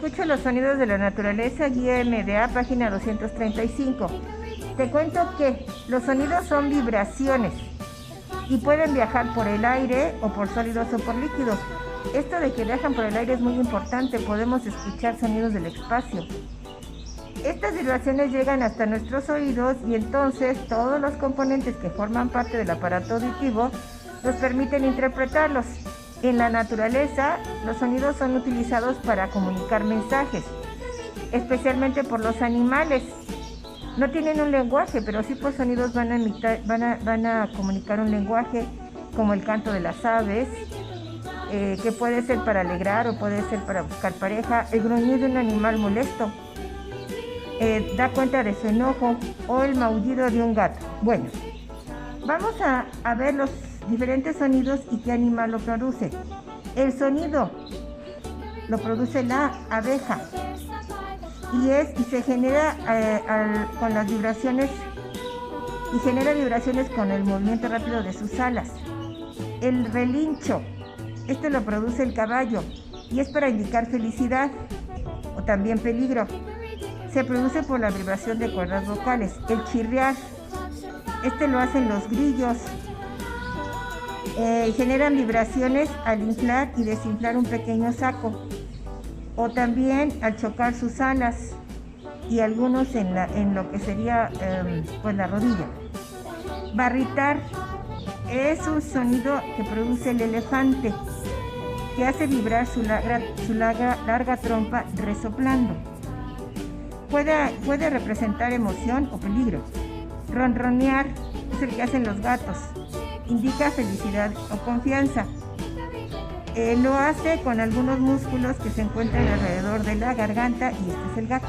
escucho los sonidos de la naturaleza, guía MDA, página 235. Te cuento que los sonidos son vibraciones y pueden viajar por el aire o por sólidos o por líquidos. Esto de que viajan por el aire es muy importante, podemos escuchar sonidos del espacio. Estas vibraciones llegan hasta nuestros oídos y entonces todos los componentes que forman parte del aparato auditivo nos permiten interpretarlos. En la naturaleza, los sonidos son utilizados para comunicar mensajes, especialmente por los animales. No tienen un lenguaje, pero sí por sonidos van a comunicar un lenguaje, como el canto de las aves, que puede ser para alegrar o puede ser para buscar pareja. El gruñido de un animal molesto da cuenta de su enojo, o el maullido de un gato. Bueno, vamos a ver los diferentes sonidos y qué animal lo produce. El sonido lo produce la abeja y se genera con las vibraciones, y genera vibraciones con el movimiento rápido de sus alas. El relincho, este lo produce el caballo y es para indicar felicidad o también peligro. Se produce por la vibración de cuerdas vocales. El chirriar, este lo hacen los grillos. Generan vibraciones al inflar y desinflar un pequeño saco, o también al chocar sus alas, y algunos en lo que sería pues la rodilla. Barritar es un sonido que produce el elefante, que hace vibrar su larga trompa resoplando. Puede representar emoción o peligro. Ronronear es el que hacen los gatos, indica felicidad o confianza. Lo hace con algunos músculos que se encuentran alrededor de la garganta, y este es el gato.